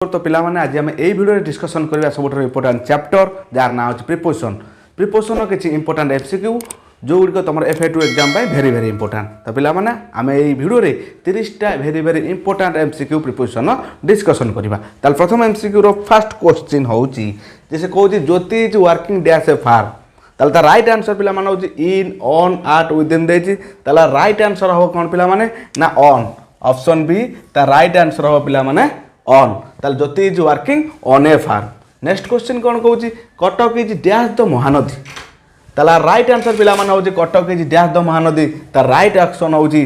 तो पिला माने आज आम यही भिडियो डिस्कसन करवा सब इंपोर्टाट चैप्टर जार ना हूँ प्रिपोजिशन प्रिपोजिशन किसी इंपोर्टाट एमसीक्यू जो गुड़िक तुम FA2 एग्जाम भेरी भेरी इंपोर्टाट तो पिला माने आम यही भिडियो 30टा very very important MCQ preposition discussion करवा। ताल प्रथम एमसीक्यू रो फर्स्ट क्वेश्चन होची जैसे कहूँ Jyoti is working dash a farm ताल ता राइट आंसर पिला माने होची इन ऑन एट विदिन देची ताला राइट आंसर हो कौन पिला माने ना ऑन ऑप्शन बी ता राइट आंसर हो पिला माने ऑन ताल Jyoti is working on a farm. Next question कौन कहूँ Cuttack is dash the Mahanadi ताला राइट आंसर पिला माने होची Cuttack is dash the Mahanadi ता राइट ऑप्शन होची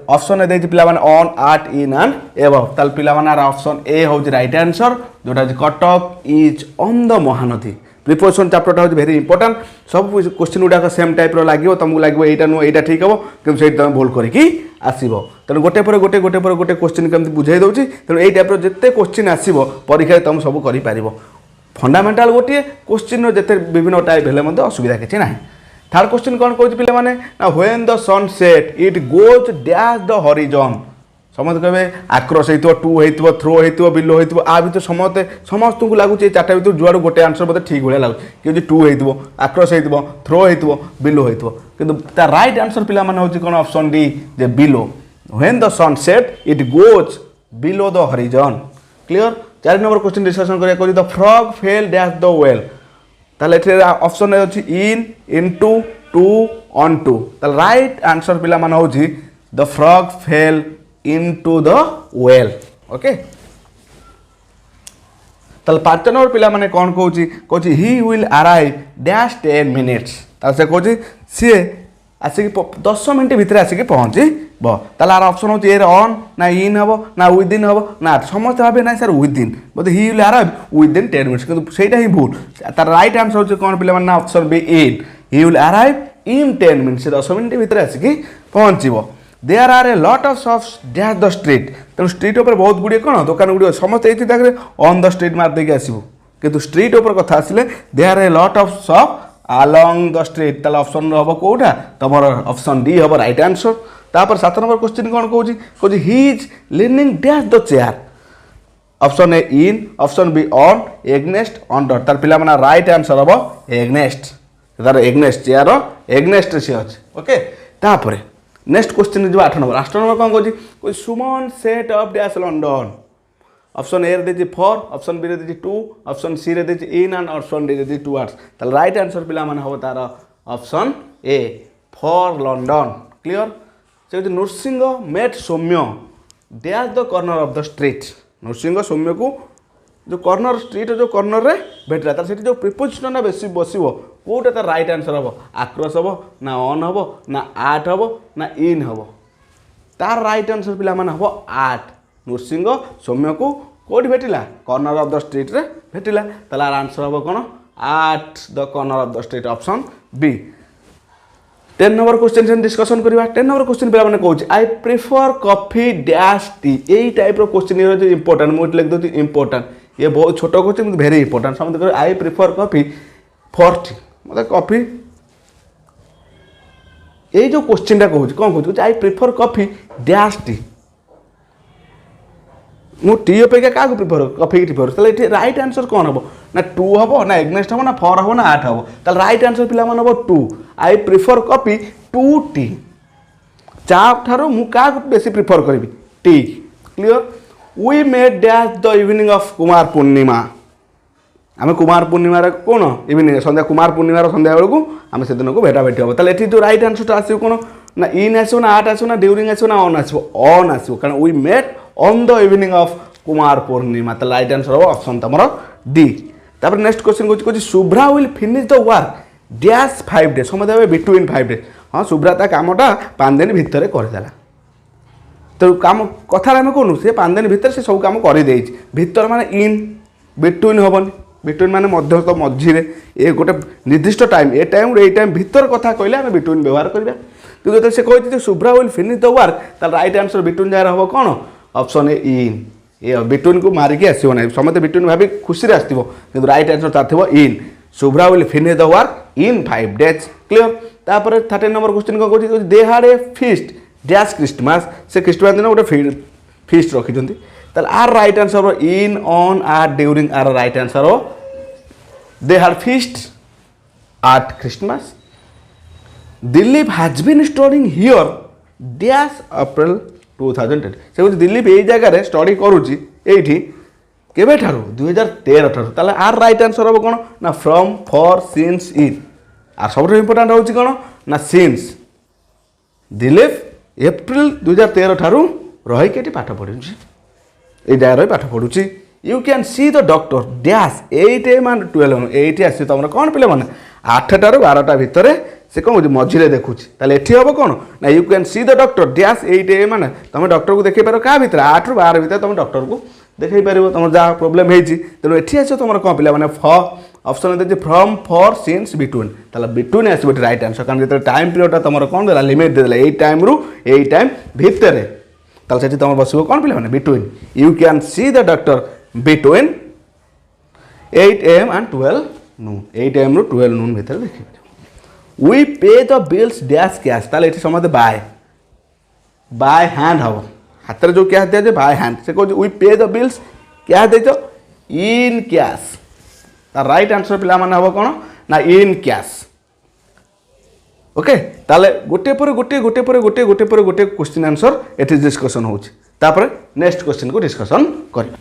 ऑप्शन ए देची पिला माने on at in and above ताल पिला माने ऑप्शन ए होची राइट आंसर जोटा Cuttack is on the Mahanadi. Preposition chapter होची वेरी इंपोर्टेंट सब क्वेश्चन गुड़ाक सेम टाइप लगे तुमको लगे यहाँ नुह यहाँ ठीक हम कि तुम भूल करके आसब तेणु गोटे पर गोटे गोटे पर गोटे क्वेश्चन केमती बुझाई दूसरी तेणु यही टाइप जिते क्वेश्चन आसो परीक्षा तुम सब कर फंडामेंटाल गोटे क्वेश्चन जिते विभिन्न टाइप हेल्ले असुविधा किसी ना। थर्ड क्वेश्चन कौन कौन पे मैंने when the sun set it goes dash the horizon समस्त कहे आक्रस हो टू हो थ्रो हो बिलो हो आ भर समस्ते समस्त को लगुच चार्टा भर जुआड़ गोटे आंसर मतलब ठीक भाया लगे कि टू हो आक्रस हो थ्रो हो बिलो हो कि राइट आंसर पिला माने होची कौन ऑप्शन डी जे below when the sun set it goes below the horizon. Clear. 4 number question discussion करिया the frog fell dash the well ताले ऑप्शन अच्छी in into to on to ताले राइट आंसर पिला माने होची the frog fell into the well। Okay तल 5 number पिला माने कौन कहूँ he will arrive dash 10 minutes ताल से कहूँ सी आसिक 10 मिनट भितर आसिक पहुँचब ताल ऑप्शन होची ए ऑन ना इन हम ना विदिन हम ना समस्त भावे ना सर विदिन बोलते ही विल अराइव विदिन 10 मिनिट्स किंतु सेटा ही भूल तार राइट आंसर होची कौन पिला माने option B in he will arrive in 10 minutes 10 minute भितर आसिक पहुँचब। देयर आर ए लट of shops dash the street तेणु स्ट्रीट उपर बहुत गुड़िए कौन दुकान गुड़िए समस्त ये ऑन द स्ट्रीट मार देके आसबू किंतु स्ट्रीट उपर कथा आसिले देयर आर ए लट of shop along the street ताले ऑप्शन हम कौटा तुम ऑप्शन डी हम राइट आंसर। तापर 7 नंबर क्वेश्चन कौन कहूँ he is leaning dash the chair option A in option be on against under तार पिला माने राइट आंसर हम एग्नेस्ट तार एग्नेस्ट चेयर एग्नेस्ट सी अच्छे। ओके तापर नेक्स्ट क्वेश्चन जो 8 नंबर कौन कहूँ Suman set up dash London option A रे फॉर ऑप्शन बी रे 2 ऑप्शन सी रे इन एंड ऑप्शन डी रे 2 आवर्स ताल राइट आंसर पिला माने हम तार option A for London. Clear. से Nrusingha met Soumya dash the corner of the street Nrusingha सौम्य को जो कॉर्नर स्ट्रीट जो कॉर्नर रे भेटला तार जो प्रिपोजिशन ना बेसी बसिबो कोटा तार राइट आंसर हम आक्रस हम ना ऑन हम ना आट हम ना इन हम तार राइट आंसर पिला माने हम आट नृसिंह सौम्य को कोठी भेटिला कॉर्नर ऑफ द स्ट्रीट रे भेटिला तार आंसर हम कौन at the corner of the street option B. 10 number question discussion करवा। 10 नंबर क्वेश्चन पे मैंने कहूँ I prefer coffee dash tea यही टाइप क्वेश्चन ये इंपोर्टेंट मुझे लिख दूँ इंपोर्टेंट ये बहुत छोट क्वेश्चन वेरी इंपोर्टेंट समझ कर आई प्रिफर कॉफी फॉर टी मतलब कॉफी ये जो क्वेश्चन कहूँ कौन कहूँ I prefer coffee dash T मु टी अपेक्षा क्या प्रिफर कॉफी की प्रिफर ये राइट आंसर कौन हम ना 2 हम ना एग्नेस्ट हम ना 4 हम ना 8 हम ताल राइट आंसर पिला हम 2 आई प्रिफर कॉफी 2 टी चा ठारो मु क्या बेसी प्रिफर करी टी। Clear. We made dash the evening of Kumar Purnima आम कुमार पूर्णिमार कौन इवनिंग संध्या कुमार पूर्णिमार संध्या बेलू आम से दिन को भेटा भेटी हम ताले जो राइट आंसर आसो कौन ना इन आसो ना आट आसो ना ड्यूरिंग आसो ना ऑन आसो कारण we made on the evening of Kumar Purnima तो राइट आंसर हम ऑप्शन तुम डी। तापर नेक्स्ट क्वेश्चन कहूँ Shubhra will finish the work dash 5 days समझ बिटवीन 5 डेज हाँ शुभ्रा ता कामटा 5 दिन भितर करदेला तो कम कथा आम कहूँ से 5 दिन भितर से सब कम कर भितर माने इन बिटवीन हेनी बिटवीन माने मध्य तो मझीरे ये गोटे निर्दिष्ट टाइम ए टाइम ये टाइम भितर कथा कहले आम बिटवीन व्यवहार करवा कि जो से कहते Shubhra will finish the work तार राइट आंसर बिटवीन जार हम कौन ऑप्शन ए इन ये बिटवीन को मारिकी आसो ना समस्त बिटवीन भाभी खुशी आसो कि राइट आंसर तार थो in Shubhra will finish the work in 5 days. Clear. तापर 13 नंबर क्वेश्चन कौन कहूँ they had a feast dash Christmas से क्रिसमस दिन गोटे फीस्ट रखी তাহলে আর রাইট আনসার হবো ইন অন আর ডিউরিং আর রাইট আনসার হবো they had feast at Christmas. Dilip has been studying here dash April 2010 ସେ କହୁଛି ଦିଲ୍ଲୀପ ଏଇ ଜାଗାରେ ଷ୍ଟଡି କରୁଛି ଏଇଠି କେବେଠାରୁ 2013 ଠାରୁ ତାହେଲେ ଆର ରାଇଟ୍ ଆନ୍ସର ହେବ କ'ଣ ନା ଫ୍ରମ୍ ଫର୍ ସିନ୍ସ ଇନ୍ আর ସବୁଠୁ ଇମ୍ପୋର୍ଟାଣ୍ଟ ହେଉଛି କ'ଣ ନା ସିନ୍ସ ଦିଲ୍ଲୀପ ଏପ୍ରିଲ 2013 ଠାରୁ ରହିକି ଏଠି ପାଠ ପଢ଼ୁଛି ଏଇ ଜାଗାରେ ରହି ପାଠ ପଢ଼ୁଛି you can see the doctor dash 8 AM and 12 AM ଏଇଠି ଆସିଛି ତୁମର କ'ଣ ପିଲାମାନେ 8ଟାରୁ 12ଟା ଭିତରେ ସେ କ'ଣ କହୁଛି ମଝିରେ ଦେଖୁଛି ତାହେଲେ ଏଠି ହେବ କ'ଣ ନା you can see the doctor dash 8 AM ମାନେ ତୁମେ ଡକ୍ଟରକୁ ଦେଖେଇ ପାରିବ କାହା ଭିତରେ 8ରୁ 12 ଭିତରେ ତୁମେ ଡକ୍ଟରକୁ ଦେଖେଇ ପାରିବ ତୁମର ଯାହା ପ୍ରୋବ୍ଲେମ୍ ହେଇଛି ତେଣୁ ଏଠି ଆସିବ ତୁମର କ'ଣ ପିଲାମାନେ ଅପସନ୍ ଦେଇଛି ଫ୍ରମ୍ ଫର୍ ସିନ୍ସ ବିଟୁଇନ୍ ତାହେଲେ ବିଟୁଇନ୍ ଆସିବ ଏଠି ରାଇଟ୍ ଆନ୍ସର କାରଣ ଯେତେବେଳେ ଟାଇମ୍ ପିରିୟଡ଼ଟା ତୁମର କ'ଣ ଦେଲା ଲିମିଟ୍ ଦେଇଦେଲା ଏଇ ଟାଇମ୍ରୁ ଏଇ ଟାଇମ୍ ଭିତରେ ତାହେଲେ ସେଠି ତୁମର ବସିବ କ'ଣ ପିଲାମାନେ between you can see the doctor between 8 AM and 12 noon 8 AM ରୁ 12 noon ଭିତରେ ଦେଖିପାରିବ we pay the bills dash cash ତାହେଲେ ଏଠି ସମସ୍ତେ ବାଇ ହ୍ୟାଣ୍ଡ ହେବ ହାତରେ ଯେଉଁ କ୍ୟାସ୍ ଦିଆଯାଏ ବାଇ ହ୍ୟାଣ୍ଡ ସେ କହୁଛି we pay the bills cash ଦେଇଛ in cash ତା ରାଇଟ୍ ଆନ୍ସର ପିଲାମାନେ ହେବ କ'ଣ ନା in cash ଓକେ ତାହେଲେ ଗୋଟିଏ ପରେ ଗୋଟିଏ କ୍ୱେଶ୍ଚିନ୍ ଆନ୍ସର ଏଠି ଡିସ୍କସନ୍ ହେଉଛି ତାପରେ ନେକ୍ସଟ କ୍ୱେଶ୍ଚିନ୍କୁ ଡିସ୍କସନ୍ କରିବା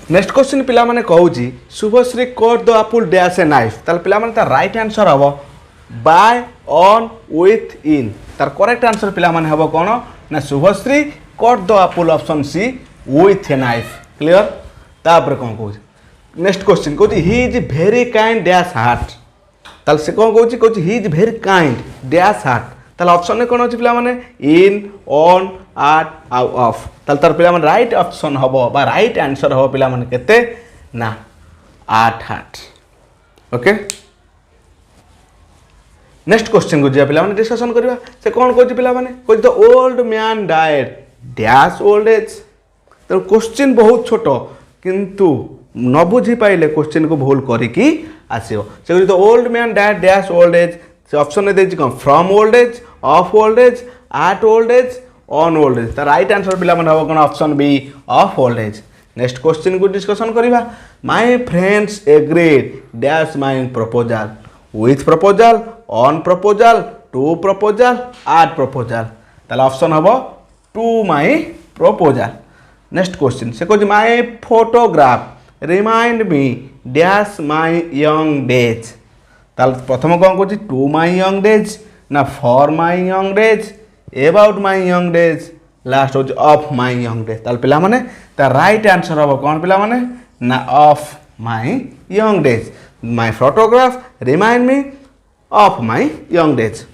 नेक्स्ट क्वेश्चन पिला माने कहूँ Subhashree cut the apple dash a knife तार पिला माने तार राइट आंसर हम बाय ऑन विथ इन तार करेक्ट आंसर पिला माने हम कौन ना Subhashree cut the apple option C with a knife clear तापर कौन कहूँ नेक्स्ट क्वेश्चन कहूँ he is very kind dash heart ताल से कौन कहूँ he is very kind dash heart ताल ऑप्शन में कौन अच्छी पिला माने इन ऑन आट आउ ऑफ ताल तार पिला माने राइट ऑप्शन हम बा राइट आंसर हम पिला माने केते ना 8 हार्ट ओके नेक्स्ट क्वेश्चन को जिया पिला माने डिस्कशन करबा से कौन कहूँ पिला माने कहूँ the old man died dash old age तो क्वेश्चन बहुत छोट किंतु न बुझी पाइले क्वेश्चन को भूल करिकी आसीबो से कहूँ the old man died dash old age से ऑप्शन ने देछि कौन from old age of old age at old age on old age तो राइट आंसर पिला माने हम कौन option B of old age next question को डिस्कशन करबा my friends agreed dash my proposal with proposal on proposal to proposal at proposal ताले option हम to my proposal next question से कहूँ my photograph remind me dash my young days ताल प्रथम कौन कहूँ टू माय यंग डेज ना for my young days about my young days last हूँ ऑफ माय यंग डेज ताल पिला माने ता राइट आंसर हम कौन पिला माने ना of my young days my photograph remind me of my young days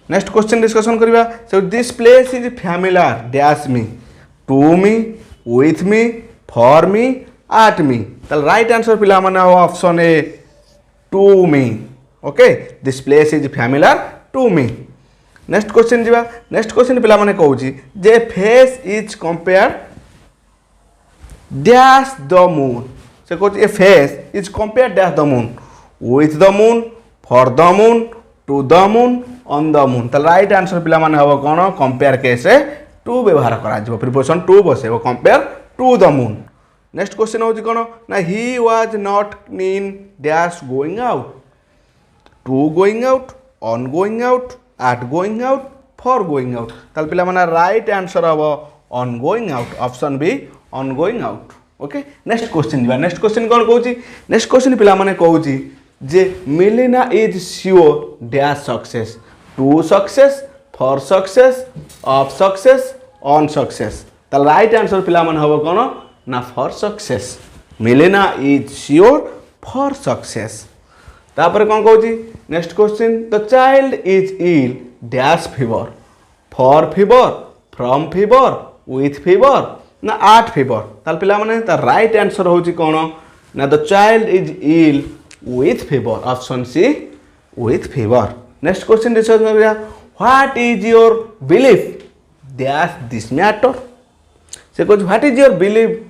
next question discussion करबा so this place is familiar dash me to me with me for me at me ताल right answer पिला माने option A to me okay this place is familiar to me next question जीवा next question पिला माने कहूँ जे face is compare dash the moon से कहूँ a face is compare dash the moon with the moon for the moon to the moon on the moon तो right answer पिला माने हम कौन कंपेयर केसे टू व्यवहार करा प्रिपोजिशन टू बसेब compare to the moon next question हूँ कौन ना he was not in dash going out to going out on going out at going out for going out ताल पिला माने राइट आंसर हम on going out option B on going out okay next question जीवा next question कौन कहूँ next question पिला माने कहूँ जे Milina is sure dash success to success for success of success on success ताल राइट आंसर पिला माने हम कौन ना for success Milina is sure for success तापर कौन कहूँ next question the child is ill dash fever for fever from fever with fever ना एट फीवर ताल पिला माने ता राइट आंसर होची कौन ना the child is ill with fever option C with fever next question discuss करिया what is your belief dash this matter से कहूँ what is your belief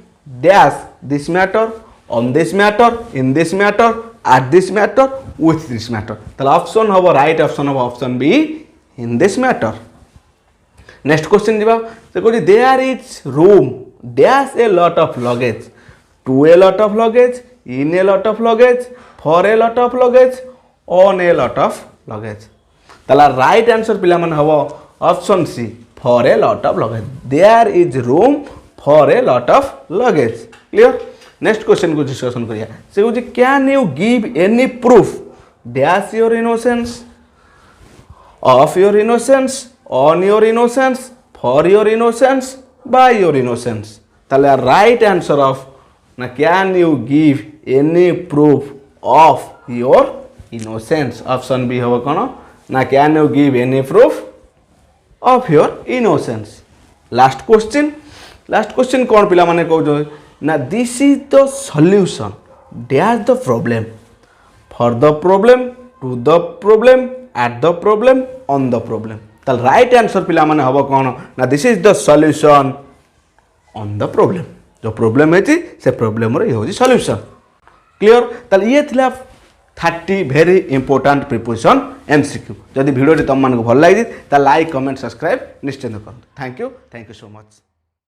dash this matter on this matter in this matter at this matter with this matter ताले option हम right option हम option B in this matter next question जीवा से कहूँ there is room dash a lot of luggage, to a lot of luggage, in a lot of luggage, for a lot of luggage, on a lot of luggage. তাহলে right answer পিলাମାନେ হব option C for a lot of luggage there is room for a lot of luggage clear next question को discussion करिया से होची can you give any proof dash your innocence of your innocence on your innocence for your innocence by your innocence তাহলে right answer of ना can you give any proof of your innocence option B होबो कोन ना can you give any proof of your innocence last question कौन पिला माने कहू ना this is the solution dash the problem for the problem to the problem at the problem on the problem ताल right answer पिला माने हबो कोन ना this is the solution on the problem जो प्रॉब्लम है से प्रॉब्लम रे हो सॉल्यूशन क्लियर ताल ये थिला 30 भेरी इंपोर्टाट प्रिपोजिशन एमसीक्यू जदि वीडियो तुम मानक भल लगी तो लाइक कमेंट सब्सक्राइब निश्चिंत करूँ थैंक यू सो मच।